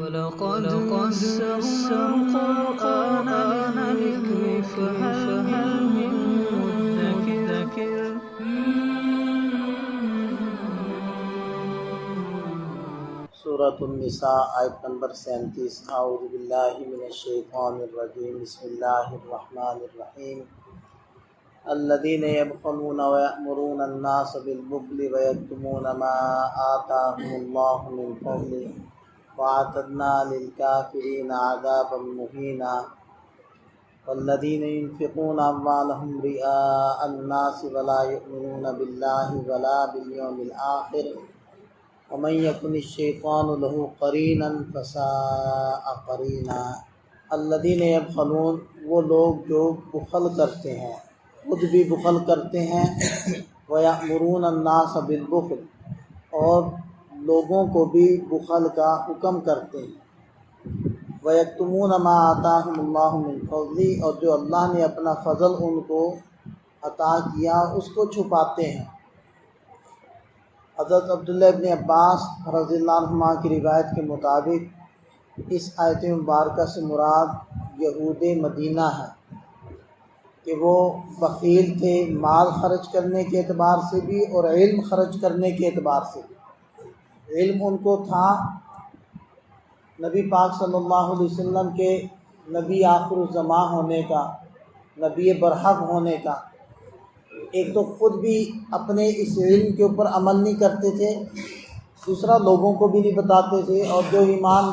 ولقد يسرنا القرآن للذكر فهل من مدكر. سورۃ النساء آیت نمبر 37۔ اعوذ باللہ من الشیطان الرجیم، بسم اللہ الرحمن الرحیم۔ الذین یبخلون ویأمرون الناس بالبخل ویکتمون ما آتاهم اللہ من فضلہ وأعتدنا للکافرین عذابا مہینا۔ والذین ينفقون أموالهم رئاء الناس ولا يؤمنون باللہ ولا بالیوم الآخر ومن یکن الشیطان له قرینا فساء قرینا۔ الذین یبخلون، وہ لوگ جو بخل کرتے ہیں، خود بھی بخل کرتے ہیں، ویأمرون الناس بالبخل، اور لوگوں کو بھی بخل کا حکم کرتے ہیں، ویکتمون ما آتاہم اللہ من فضلہ، اور جو اللہ نے اپنا فضل ان کو عطا کیا اس کو چھپاتے ہیں۔ حضرت عبداللہ ابن عباس رضی اللہ عنہما کی روایت کے مطابق اس آیت مبارکہ سے مراد یہود مدینہ ہے کہ وہ بخیل تھے، مال خرچ کرنے کے اعتبار سے بھی اور علم خرچ کرنے کے اعتبار سے بھی۔ علم ان کو تھا نبی پاک صلی اللہ علیہ وسلم کے نبی آخر الزمان ہونے کا، نبی برحق ہونے کا۔ ایک تو خود بھی اپنے اس علم کے اوپر عمل نہیں کرتے تھے، دوسرا لوگوں کو بھی نہیں بتاتے تھے، اور جو ایمان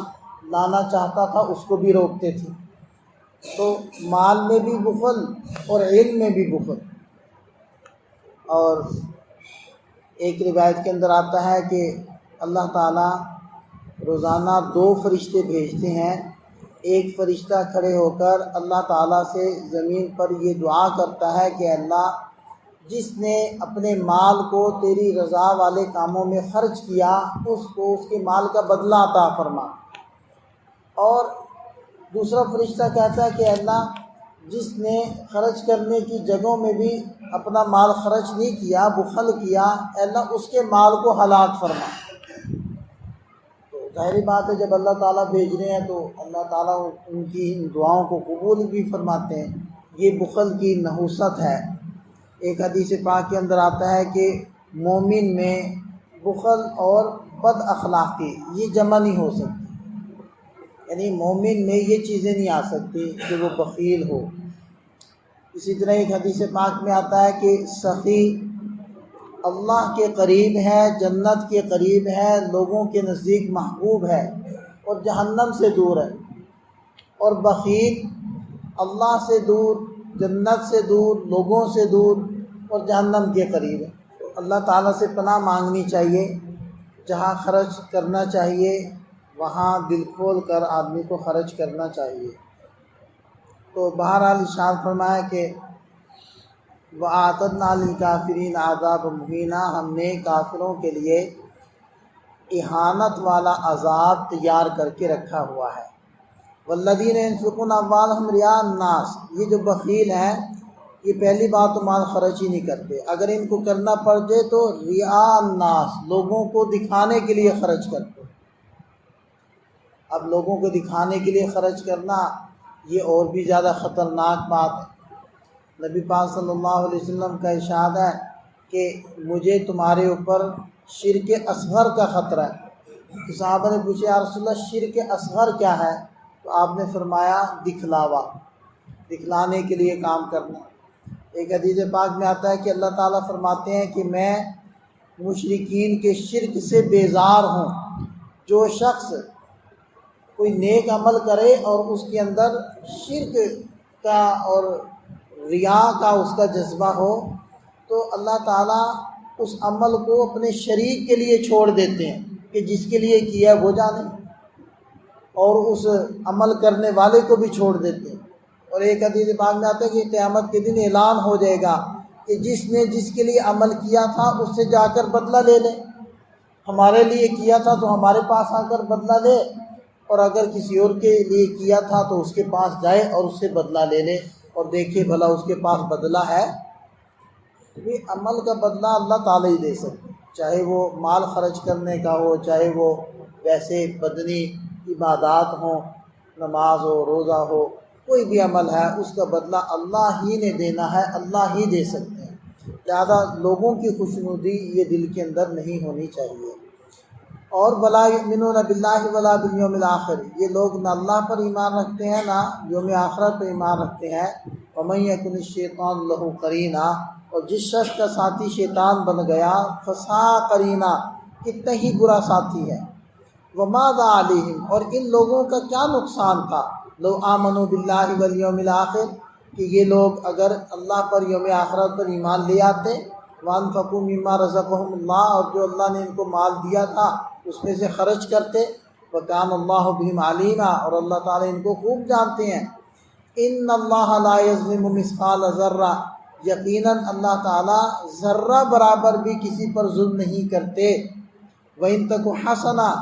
لانا چاہتا تھا اس کو بھی روکتے تھے۔ تو مال میں بھی بخل اور علم میں بھی بخل۔ اور ایک روایت کے اندر آتا ہے کہ اللہ تعالیٰ روزانہ 2 فرشتے بھیجتے ہیں۔ ایک فرشتہ کھڑے ہو کر اللہ تعالیٰ سے زمین پر یہ دعا کرتا ہے کہ اللہ، جس نے اپنے مال کو تیری رضا والے کاموں میں خرچ کیا اس کو اس کے مال کا بدلہ عطا فرما۔ اور دوسرا فرشتہ کہتا ہے کہ اللہ، جس نے خرچ کرنے کی جگہوں میں بھی اپنا مال خرچ نہیں کیا، بخل کیا، اللہ اس کے مال کو ہلاک فرما۔ تو ظاہری بات ہے جب اللہ تعالیٰ بھیج رہے ہیں تو اللہ تعالیٰ ان کی ان دعاؤں کو قبول بھی فرماتے ہیں۔ یہ بخل کی نحوست ہے۔ ایک حدیث پاک کے اندر آتا ہے کہ مومن میں بخل اور بد اخلاقی یہ جمع نہیں ہو سکتی، یعنی مومن میں یہ چیزیں نہیں آ سکتی کہ وہ بخیل ہو۔ اسی طرح ایک حدیث پاک میں آتا ہے کہ سخی اللہ کے قریب ہے، جنت کے قریب ہے، لوگوں کے نزدیک محبوب ہے اور جہنم سے دور ہے، اور بخیل اللہ سے دور، جنت سے دور، لوگوں سے دور اور جہنم کے قریب ہے۔ تو اللہ تعالیٰ سے پناہ مانگنی چاہیے، جہاں خرچ کرنا چاہیے وہاں دل کھول کر آدمی کو خرچ کرنا چاہیے۔ تو بہرحال ارشاد فرمایا کہ وَأَعْتَدْنَا لِلْكَافِرِينَ عَذَابًا مُهِينًا، ہم نے کافروں کے لیے اہانت والا عذاب تیار کر کے رکھا ہوا ہے۔ وَالَّذِينَ يُنْفِقُونَ أَمْوَالَهُمْ رِئَاءَ النَّاسِ، یہ جو بخیل ہیں یہ پہلی بات تو مال خرچ ہی نہیں کرتے، اگر ان کو کرنا پڑ جائے تو رِئَاءَ النَّاسِ، لوگوں کو دکھانے کے لیے خرچ کرتے۔ اب لوگوں کو دکھانے کے لیے خرچ کرنا یہ اور بھی زیادہ خطرناک بات ہے۔ نبی پاک صلی اللہ علیہ وسلم کا ارشاد ہے کہ مجھے تمہارے اوپر شرک اصغر کا خطرہ ہے۔ تو صحابہ نے پوچھا یا رسول اللہ شرک اصغر کیا ہے؟ تو آپ نے فرمایا دکھلاوا، دکھلانے کے لیے کام کرنا۔ ایک حدیث پاک میں آتا ہے کہ اللہ تعالیٰ فرماتے ہیں کہ میں مشرکین کے شرک سے بیزار ہوں۔ جو شخص کوئی نیک عمل کرے اور اس کے اندر شرک کا اور ریا کا اس کا جذبہ ہو تو اللہ تعالیٰ اس عمل کو اپنے شریک کے لیے چھوڑ دیتے ہیں کہ جس کے لیے کیا وہ جانے، اور اس عمل کرنے والے کو بھی چھوڑ دیتے ہیں۔ اور ایک حدیث پاک میں آتا ہے کہ قیامت کے دن اعلان ہو جائے گا کہ جس نے جس کے لیے عمل کیا تھا اس سے جا کر بدلہ لے لے، ہمارے لیے کیا تھا تو ہمارے پاس آ کر بدلہ لے، اور اگر کسی اور کے لیے کیا تھا تو اس کے پاس جائے اور اس سے بدلہ لے لے اور دیکھے بھلا اس کے پاس بدلہ ہے۔ یہ عمل کا بدلہ اللہ تعالیٰ ہی دے سکتے، چاہے وہ مال خرچ کرنے کا ہو، چاہے وہ ویسے بدنی عبادات ہوں، نماز ہو، روزہ ہو، کوئی بھی عمل ہے، اس کا بدلہ اللہ ہی نے دینا ہے، اللہ ہی دے سکتے ہیں۔ لہذا لوگوں کی خوشنودی یہ دل کے اندر نہیں ہونی چاہیے۔ اور ولا یؤمنون باللہ ولا بالیوم الآخر، یہ لوگ نہ اللہ پر ایمان رکھتے ہیں نہ یوم آخرت پر ایمان رکھتے ہیں۔ ومن یکن الشیطان لہ قرینا، اور جس شخص کا ساتھی شیطان بن گیا، فساء قرینا، کتنا ہی برا ساتھی ہے۔ وماذا علیہم، اور ان لوگوں کا کیا نقصان تھا، لو آمنوا باللہ والیوم الآخر، کہ یہ لوگ اگر اللہ پر یوم آخرت پر ایمان لے آتے، وانفقوا مما رزقهم اللہ، اور جو اللہ نے ان کو مال دیا تھا اس میں سے خرچ کرتے، وکان اللہ بہم علیما، اور اللہ تعالیٰ ان کو خوب جانتے ہیں۔ ان اللہ لا یظلم مثقال ذرہ، یقیناً اللہ تعالیٰ ذرہ برابر بھی کسی پر ظلم نہیں کرتے۔ وَإِن تَكُ حَسَنَةً،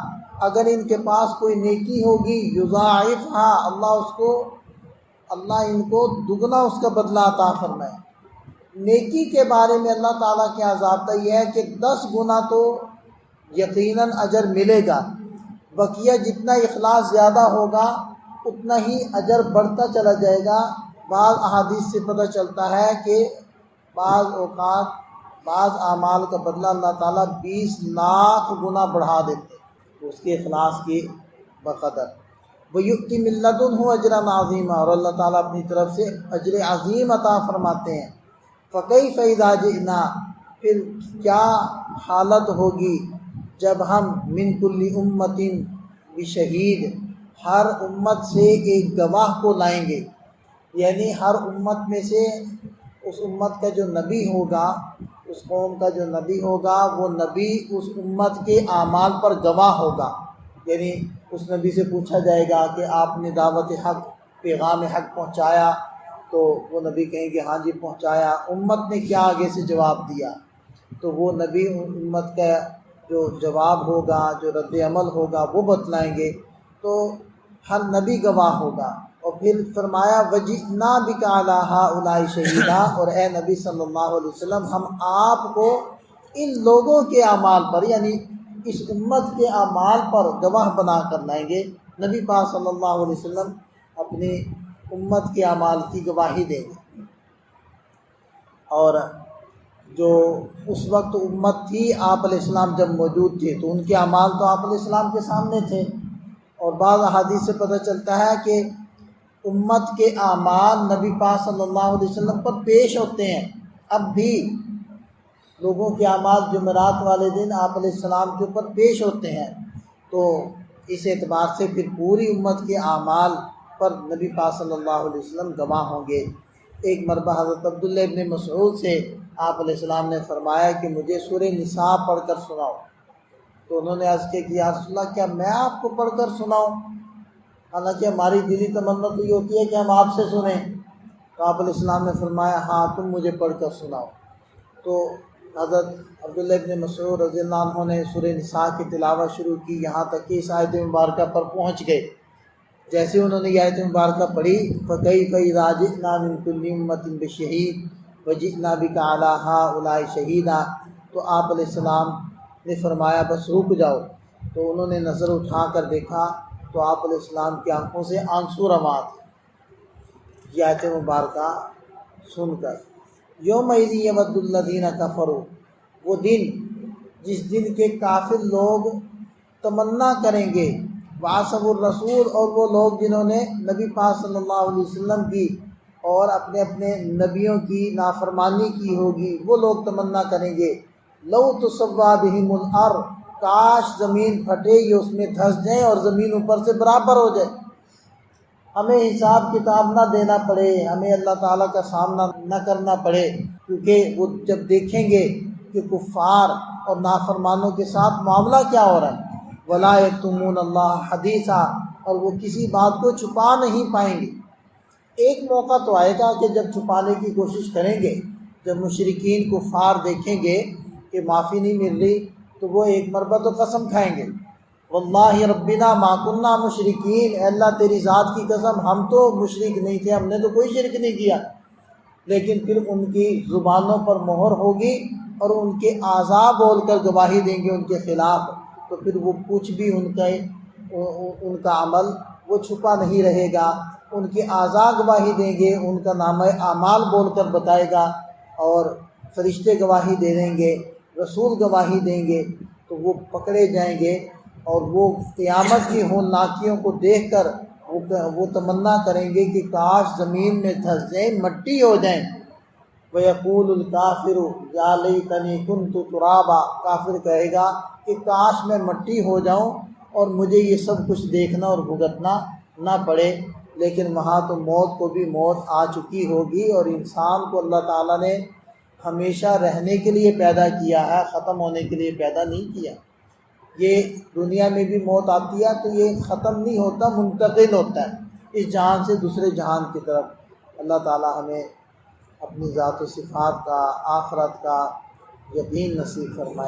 اگر ان کے پاس کوئی نیکی ہوگی، یضاعفها، اللہ ان کو دگنا اس کا بدلہ عطا فرمائے۔ نیکی کے بارے میں اللہ تعالیٰ کے ضابطہ یہ ہے کہ 10 گنا تو یقیناً اجر ملے گا، بقیہ جتنا اخلاص زیادہ ہوگا اتنا ہی اجر بڑھتا چلا جائے گا۔ بعض احادیث سے پتہ چلتا ہے کہ بعض اوقات بعض اعمال کا بدلہ اللہ تعالیٰ 20 لاکھ گنا بڑھا دیتے اس کے اخلاص کی بقدر۔ وَيُؤْتِ مِن لَّدُنْهُ أَجْرًا عَظِيمًا، اور اللہ تعالیٰ اپنی طرف سے اجر عظیم عطا فرماتے ہیں۔ فَكَيْفَ إِذَا جِئْنَا، پھر کیا حالت ہوگی جب ہم من کل امت بشہید، ہر امت سے ایک گواہ کو لائیں گے، یعنی ہر امت میں سے اس امت کا جو نبی ہوگا، اس قوم کا جو نبی ہوگا، وہ نبی اس امت کے اعمال پر گواہ ہوگا۔ یعنی اس نبی سے پوچھا جائے گا کہ آپ نے دعوت حق، پیغام حق پہنچایا، تو وہ نبی کہیں گے ہاں جی پہنچایا۔ امت نے کیا آگے سے جواب دیا، تو وہ نبی امت کا جو جواب ہوگا، جو رد عمل ہوگا وہ بتلائیں گے، تو ہر نبی گواہ ہوگا۔ اور پھر فرمایا وَجِئْنَا بِكَ عَلَىٰ هَٰؤُلَاءِ شَهِيدًا، اور اے نبی صلی اللہ علیہ وسلم ہم آپ کو ان لوگوں کے اعمال پر، یعنی اس امت کے اعمال پر گواہ بنا کر لائیں گے۔ نبی پاک صلی اللہ علیہ وسلم اپنی امت کے اعمال کی گواہی دیں گے۔ اور جو اس وقت امت تھی آپ علیہ السلام جب موجود تھے تو ان کے اعمال تو آپ علیہ السلام کے سامنے تھے، اور بعض احادیث سے پتہ چلتا ہے کہ امت کے اعمال نبی پاک صلی اللہ علیہ وسلم پر پیش ہوتے ہیں۔ اب بھی لوگوں کے اعمال جمعرات والے دن آپ علیہ السلام کے اوپر پیش ہوتے ہیں، تو اس اعتبار سے پھر پوری امت کے اعمال پر نبی پاک صلی اللہ علیہ وسلم گواہ ہوں گے۔ ایک مرتبہ حضرت عبداللہ ابن مسعود سے آپ علیہ السلام نے فرمایا کہ مجھے سورہ نساء پڑھ کر سناؤ، تو انہوں نے عرض کیا کہ یا رسول اللہ کیا میں آپ کو پڑھ کر سناؤں؟ حالانکہ ہماری دلی تمنا تو یہ ہوتی ہے کہ ہم آپ سے سنیں۔ تو آپ علیہ السلام نے فرمایا ہاں تم مجھے پڑھ کر سناؤ۔ تو حضرت عبداللہ ابن مسعود رضی اللہ عنہ نے سورہ نساء کی تلاوت شروع کی، یہاں تک کہ اس آیت مبارکہ پر پہنچ گئے۔ جیسے انہوں نے یہ آیت مبارکہ پڑھی فَكَيْفَ إِذَا جِئْنَا مِن كُلِّ أُمَّةٍ بِشَهِيدٍ وَجِئْنَا بِكَ عَلَىٰ هَٰؤُلَاءِ شَهِيدًا، تو آپ علیہ السلام نے فرمایا بس رک جاؤ۔ تو انہوں نے نظر اٹھا کر دیکھا تو آپ علیہ السلام کی آنکھوں سے آنسو رواں تھے یہ آیت مبارکہ سن کر۔ یومئذ یود الذین کفروا، وہ دن جس دن کے کافر لوگ تمنا کریں گے، وعصوا الرسول، اور وہ لوگ جنہوں نے نبی پاک صلی اللہ علیہ وسلم کی اور اپنے اپنے نبیوں کی نافرمانی کی ہوگی، وہ لوگ تمنا کریں گے لو تسویٰ بہم الارض، کاش زمین پھٹے یہ اس میں دھس جائیں اور زمین اوپر سے برابر ہو جائے، ہمیں حساب کتاب نہ دینا پڑے، ہمیں اللہ تعالیٰ کا سامنا نہ کرنا پڑے، کیونکہ وہ جب دیکھیں گے کہ کفار اور نافرمانوں کے ساتھ معاملہ کیا ہو رہا ہے، وَلَا يَكْتُمُونَ اللَّهَ حَدِيثًا، اور وہ کسی بات کو چھپا نہیں پائیں گے۔ ایک موقع تو آئے گا کہ جب چھپانے کی کوشش کریں گے، جب مشرکین کفار دیکھیں گے کہ معافی نہیں مل رہی تو وہ ایک مرتبہ تو قسم کھائیں گے واللہ ربنا ما کننا مشرکین، اے اللہ تیری ذات کی قسم ہم تو مشرک نہیں تھے، ہم نے تو کوئی شرک نہیں کیا۔ لیکن پھر ان کی زبانوں پر مہر ہوگی اور ان کے اعضاء بول کر گواہی دیں گے ان کے خلاف، تو پھر وہ کچھ بھی ان کا ان کا عمل وہ چھپا نہیں رہے گا، ان کے اعضاء گواہی دیں گے، ان کا نامہ اعمال بول کر بتائے گا، اور فرشتے گواہی دے دیں گے، رسول گواہی دیں گے، تو وہ پکڑے جائیں گے، اور وہ قیامت کی ہولناکیوں کو دیکھ کر وہ تمنا کریں گے کہ کاش زمین میں دھس جائیں، مٹی ہو جائیں۔ وَيَقُولُ الْكَافِرُ يَا لَيْتَنِي كُنْتُ تُرَابًا، کافر کہے گا کہ کاش میں مٹی ہو جاؤں اور مجھے یہ سب کچھ دیکھنا اور بھگتنا نہ پڑے۔ لیکن وہاں تو موت کو بھی موت آ چکی ہوگی، اور انسان کو اللہ تعالیٰ نے ہمیشہ رہنے کے لیے پیدا کیا ہے، ختم ہونے کے لیے پیدا نہیں کیا۔ یہ دنیا میں بھی موت آتی ہے تو یہ ختم نہیں ہوتا، منتقل ہوتا ہے اس جہان سے دوسرے جہان کی طرف۔ اللہ تعالیٰ ہمیں اپنی ذات و صفات کا، آخرت کا یقین نصیب فرمائے۔